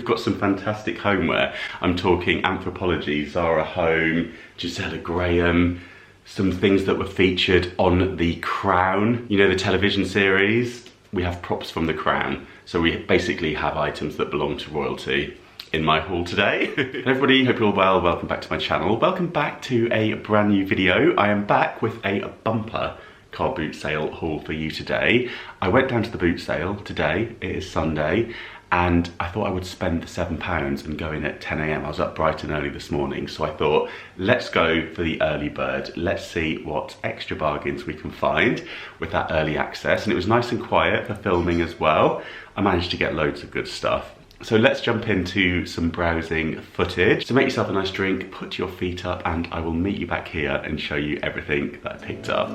got some fantastic homeware. I'm talking Anthropologie, Zara Home, Gisela Graham, some things that were featured on The Crown, you know, the television series. We have props from The Crown. So we basically have items that belong to royalty in my haul today. Hey everybody, hope you're all well. Welcome back to my channel. Welcome back to a brand new video. I am back with a bumper car boot sale haul for you today. I went down to the boot sale today, it is Sunday, and I thought I would spend the £7 and go in at 10 AM. I was up bright and early this morning, so I thought, let's go for the early bird. Let's see what extra bargains we can find with that early access. And it was nice and quiet for filming as well. I managed to get loads of good stuff. So let's jump into some browsing footage. So make yourself a nice drink, put your feet up, and I will meet you back here and show you everything that I picked up.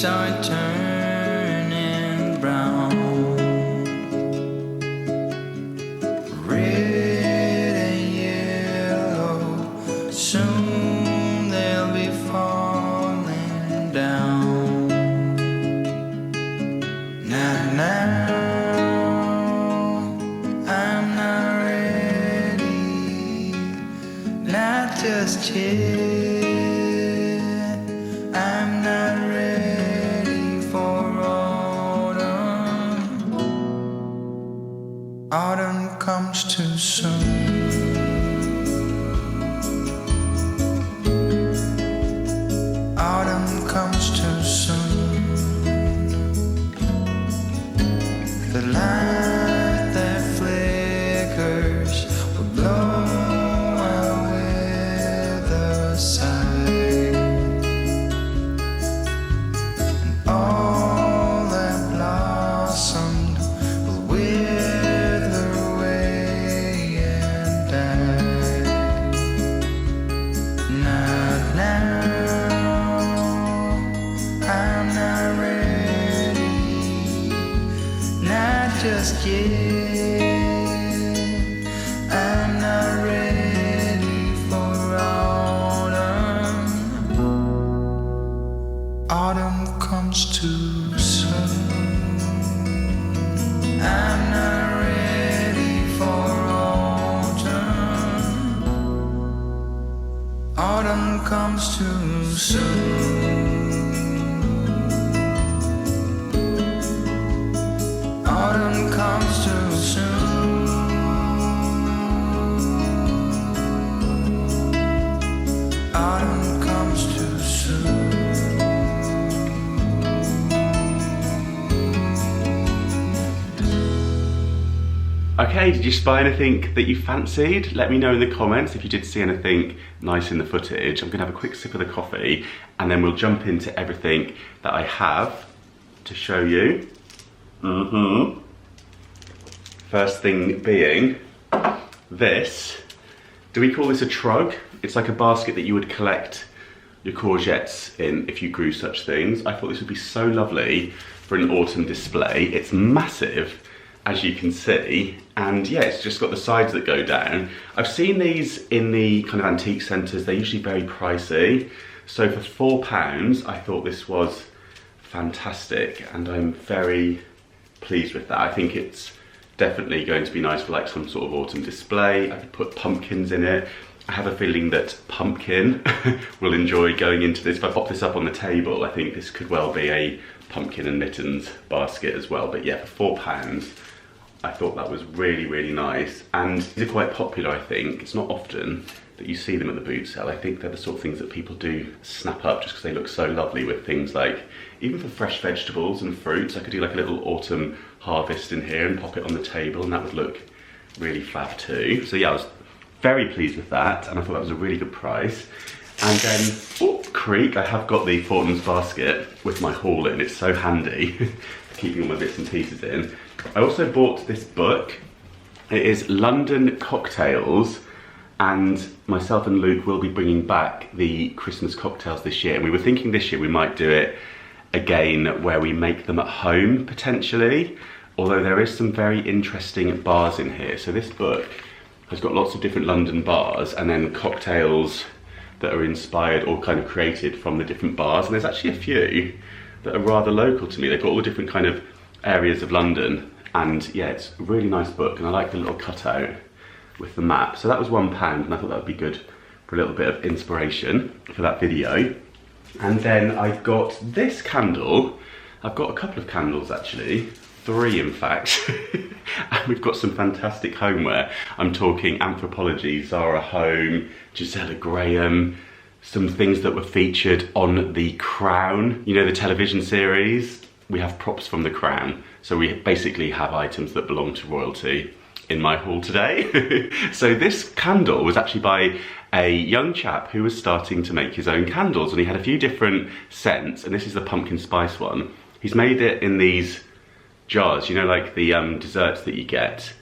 Are turning brown, red and yellow, soon they'll be falling down. Now, I'm not ready, not just yet. I'm not ready for autumn. Autumn comes too soon. Autumn comes too soon. The light that flickers will blow away the sun. Just yet, I'm not ready for autumn. Autumn comes too soon. I'm not ready for autumn. Autumn comes too soon. Autumn comes too soon. Autumn comes too soon. Okay, did you spy anything that you fancied? Let me know in the comments if you did see anything nice in the footage. I'm gonna have a quick sip of the coffee and then we'll jump into everything that I have to show you. First thing being this. Do we call this a Trug? It's like a basket that you would collect your courgettes in if you grew such things. I thought this would be so lovely for an autumn display. It's massive, as you can see, and yeah, it's just got the sides that go down. I've seen these in the kind of antique centres. They're usually very pricey. So for £4, I thought this was fantastic, and I'm very pleased with that. I think it's definitely going to be nice for like some sort of autumn display. I could put pumpkins in it. I have a feeling that Pumpkin will enjoy going into this. If I pop this up on the table, I think this could well be a pumpkin and mittens basket as well. But yeah, for £4, I thought that was really, really nice. And these are quite popular, I think. It's not often that you see them at the boot sale. I think they're the sort of things that people do snap up just because they look so lovely with things like, even for fresh vegetables and fruits, I could do like a little autumn harvest in here and pop it on the table and that would look really fab too. So yeah, I was very pleased with that and I thought that was a really good price. And then, oh, creak, I have got the Fortnum's basket with my haul in. It's so handy for keeping all my bits and pieces in. I also bought this book. It is London Cocktails, and myself and Luke will be bringing back the Christmas cocktails this year. And we were thinking this year we might do it again where we make them at home, potentially. Although there is some very interesting bars in here. So this book has got lots of different London bars and then cocktails that are inspired or kind of created from the different bars. And there's actually a few that are rather local to me. They've got all the different kind of areas of London. And yeah, it's a really nice book, and I like the little cutout with the map. So that was £1, and I thought that would be good for a little bit of inspiration for that video. And then I got this candle. I've got a couple of candles actually, 3 in fact. And we've got some fantastic homeware. I'm talking Anthropologie, Zara Home, Gisela, some things that were featured on The Crown, you know, the television series. We have props from The Crown. So we basically have items that belong to royalty in my haul today. So this candle was actually by a young chap who was starting to make his own candles, and he had a few different scents, and this is the pumpkin spice one. He's made it in these jars, you know, like the desserts that you get.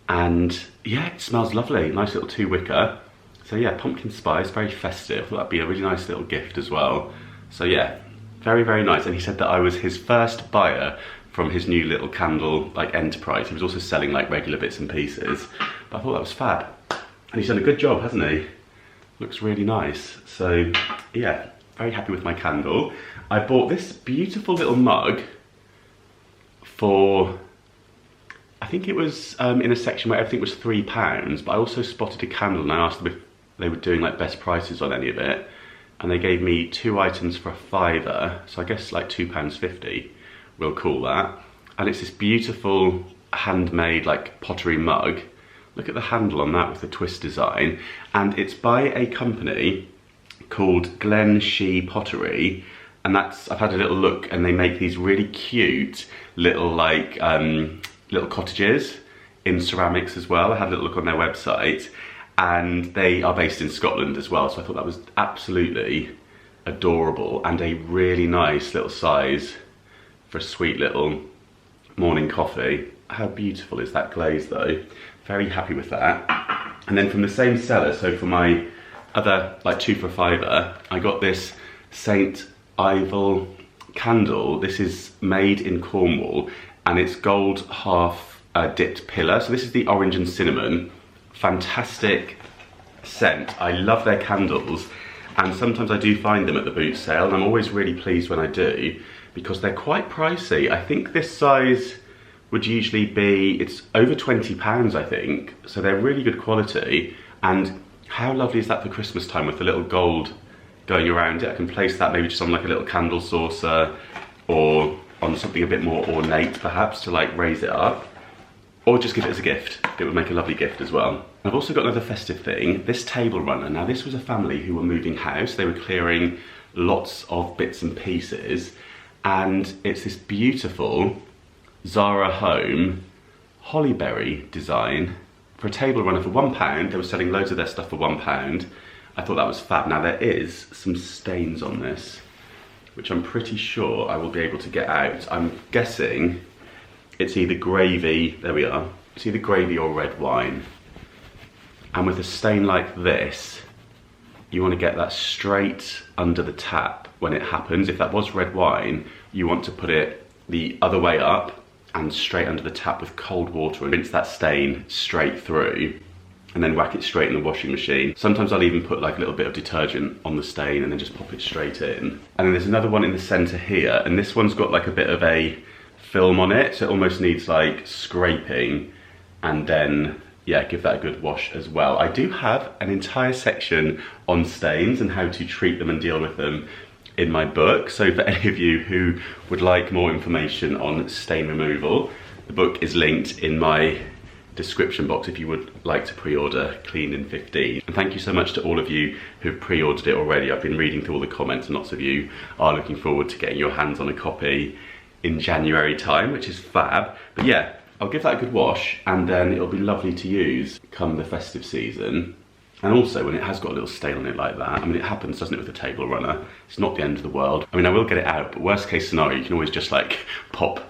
And yeah, it smells lovely. Nice little 2-wicker. So yeah, pumpkin spice, very festive. I thought that'd be a really nice little gift as well. So yeah, very, very nice. And he said that I was his first buyer from his new little candle like enterprise. He was also selling like regular bits and pieces, but I thought that was fab. And he's done a good job, hasn't he? Looks really nice. So yeah, very happy with my candle. I bought this beautiful little mug for, I think it was in a section where everything was £3, but I also spotted a candle and I asked them if they were doing like best prices on any of it. And they gave me 2 items for £5, so I guess like £2.50. We'll call that. And it's this beautiful handmade like pottery mug. Look at the handle on that with the twist design. And it's by a company called Glen Shee Pottery. And that's, I've had a little look, and they make these really cute little like little cottages in ceramics as well. I had a little look on their website, and they are based in Scotland as well. So I thought that was absolutely adorable and a really nice little size for a sweet little morning coffee. How beautiful is that glaze though? Very happy with that. And then from the same seller, so for my other like 2 for £5, I got this Saint Eval candle. This is made in Cornwall, and it's gold half dipped pillar. So this is the orange and cinnamon. Fantastic scent. I love their candles, and sometimes I do find them at the boot sale, and I'm always really pleased when I do, because they're quite pricey. I think this size would usually be, it's over £20 I think, so they're really good quality. And how lovely is that for Christmas time with the little gold going around it? I can place that maybe just on like a little candle saucer, or on something a bit more ornate perhaps to like raise it up, or just give it as a gift. It would make a lovely gift as well. I've also got another festive thing, this table runner. Now this was a family who were moving house. They were clearing lots of bits and pieces, and it's this beautiful Zara Home hollyberry design for a table runner for £1. They were selling loads of their stuff for £1. I thought that was fab. Now there is some stains on this, which I'm pretty sure I will be able to get out. I'm guessing it's either gravy, there we are, it's either gravy or red wine. And with a stain like this, you want to get that straight under the tap when it happens. If that was red wine, you want to put it the other way up and straight under the tap with cold water and rinse that stain straight through, and then whack it straight in the washing machine. Sometimes I'll even put like a little bit of detergent on the stain and then just pop it straight in. And then there's another one in the center here, and this one's got like a bit of a film on it, so it almost needs like scraping, and then yeah, give that a good wash as well. I do have an entire section on stains and how to treat them and deal with them in my book. So for any of you who would like more information on stain removal, the book is linked in my description box if you would like to pre-order Clean in 15. And thank you so much to all of you who've pre-ordered it already. I've been reading through all the comments, and lots of you are looking forward to getting your hands on a copy in January time, which is fab. But yeah, I'll give that a good wash, and then it'll be lovely to use come the festive season. And also when it has got a little stain on it like that, I mean, it happens, doesn't it, with a table runner? It's not the end of the world. I mean, I will get it out, but worst case scenario, you can always just like pop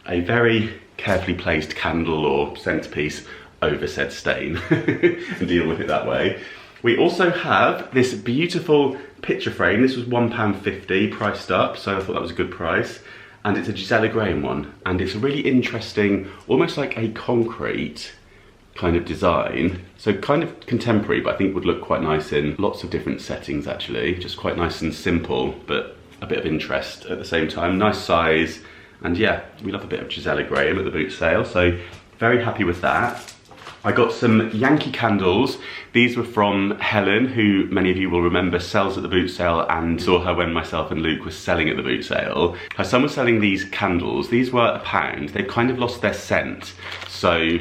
a very carefully placed candle or centerpiece over said stain and deal with it that way. We also have this beautiful picture frame. This was £1.50 priced up, so I thought that was a good price. And it's a Gisela Graham one, and it's a really interesting, almost like a concrete kind of design. So kind of contemporary, but I think would look quite nice in lots of different settings actually. Just quite nice and simple, but a bit of interest at the same time. Nice size, and yeah, we love a bit of Gisela Graham at the boot sale, so very happy with that. I got some Yankee candles. These were from Helen, who many of you will remember sells at the boot sale, and saw her when myself and Luke were selling at the boot sale. Her son was selling these candles. These were £1. They've kind of lost their scent. So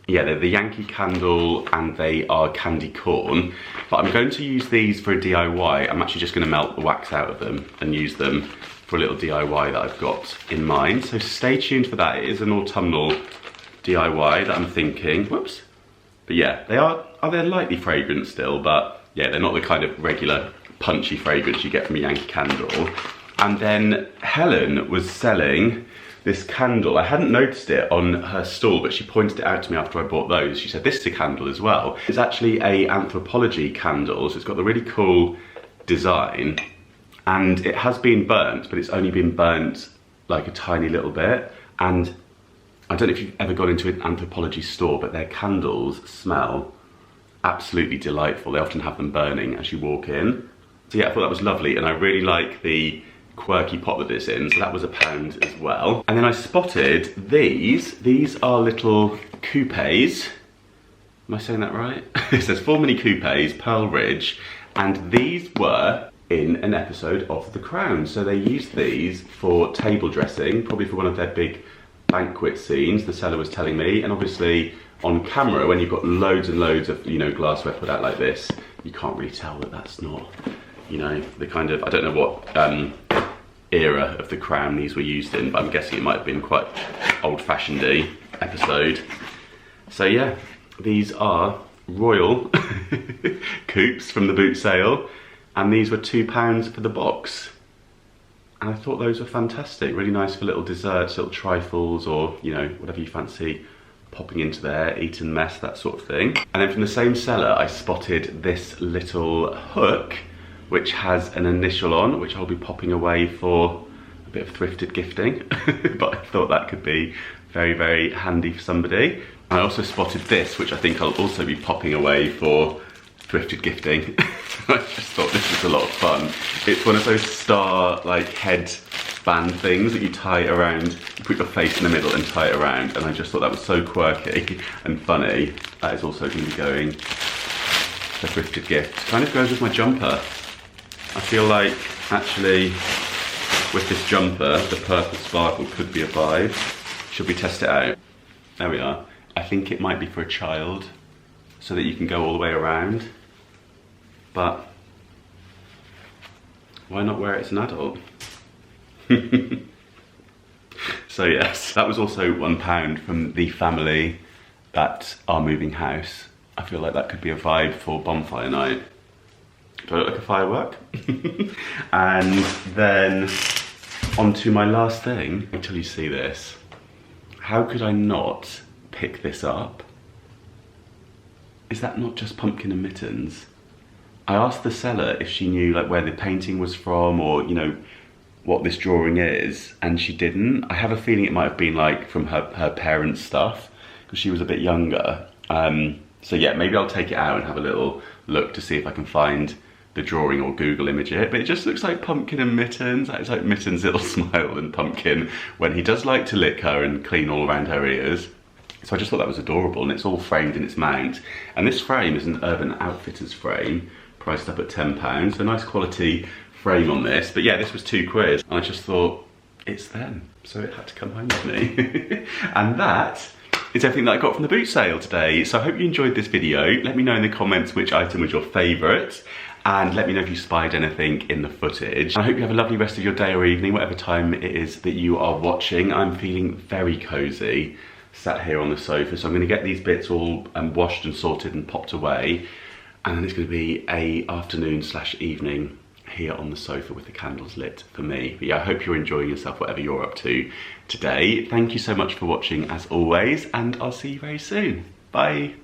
yeah, they're the Yankee candle and they are candy corn. But I'm going to use these for a DIY. I'm actually just going to melt the wax out of them and use them for a little DIY that I've got in mind. So stay tuned for that. It is an autumnal DIY that I'm thinking. Whoops. But yeah, they're lightly fragrant still, but yeah, they're not the kind of regular punchy fragrance you get from a Yankee candle. And then Helen was selling this candle. I hadn't noticed it on her stall, but she pointed it out to me after I bought those. She said, this is a candle as well. It's actually a Anthropologie candle, so it's got the really cool design. And it has been burnt, but it's only been burnt like a tiny little bit. And I don't know if you've ever gone into an Anthropologie store, but their candles smell absolutely delightful. They often have them burning as you walk in. So yeah, I thought that was lovely, and I really like the quirky pot that it's in, so that was £1 as well. And then I spotted these. These are little coupes. Am I saying that right? It says 4 mini coupes, Pearl Ridge, and these were in an episode of The Crown. So they used these for table dressing, probably for one of their big banquet scenes, the seller was telling me. And obviously on camera, when you've got loads and loads of, you know, glassware put out like this, you can't really tell that that's not, you know, the kind of, I don't know what era of The Crown these were used in, but I'm guessing it might have been quite old-fashioned-y episode. So yeah, these are royal coupes from the boot sale, and these were £2 for the box. And I thought those were fantastic, really nice for little desserts, little trifles, or, you know, whatever you fancy popping into there, eat and mess, that sort of thing. And then from the same seller, I spotted this little hook, which has an initial on, which I'll be popping away for a bit of thrifted gifting. But I thought that could be very, very handy for somebody. I also spotted this, which I think I'll also be popping away for thrifted gifting. I just thought this was a lot of fun. It's one of those star like head band things that you tie around, you put your face in the middle and tie it around, and I just thought that was so quirky and funny. That is also going to be going for thrifted gift. Kind of goes with my jumper. I feel like actually with this jumper, the purple sparkle could be a vibe. Should we test it out? There we are. I think it might be for a child, so that you can go all the way around. But why not wear it as an adult? So yes, that was also £1 from the family that are moving house. I feel like that could be a vibe for bonfire night. Do I look like a firework? And then on to my last thing, until you see this. How could I not pick this up? Is that not just pumpkin and mittens? I asked the seller if she knew like where the painting was from, or, you know, what this drawing is, and she didn't. I have a feeling it might have been like from her parents' stuff, because she was a bit younger. So yeah, maybe I'll take it out and have a little look to see if I can find the drawing or Google image it. But it just looks like pumpkin and mittens. It's like Mittens' little smile and Pumpkin when he does like to lick her and clean all around her ears. So I just thought that was adorable, and it's all framed in its mount. And this frame is an Urban Outfitters frame, priced up at £10. So nice quality frame on this. But yeah, this was £2. And I just thought, it's them. So it had to come home with me. And that is everything that I got from the boot sale today. So I hope you enjoyed this video. Let me know in the comments which item was your favourite. And let me know if you spied anything in the footage. And I hope you have a lovely rest of your day or evening, whatever time it is that you are watching. I'm feeling very cosy, sat here on the sofa. So I'm gonna get these bits all washed and sorted and popped away. And then it's gonna be a afternoon/evening here on the sofa with the candles lit for me. But yeah, I hope you're enjoying yourself, whatever you're up to today. Thank you so much for watching as always, and I'll see you very soon. Bye.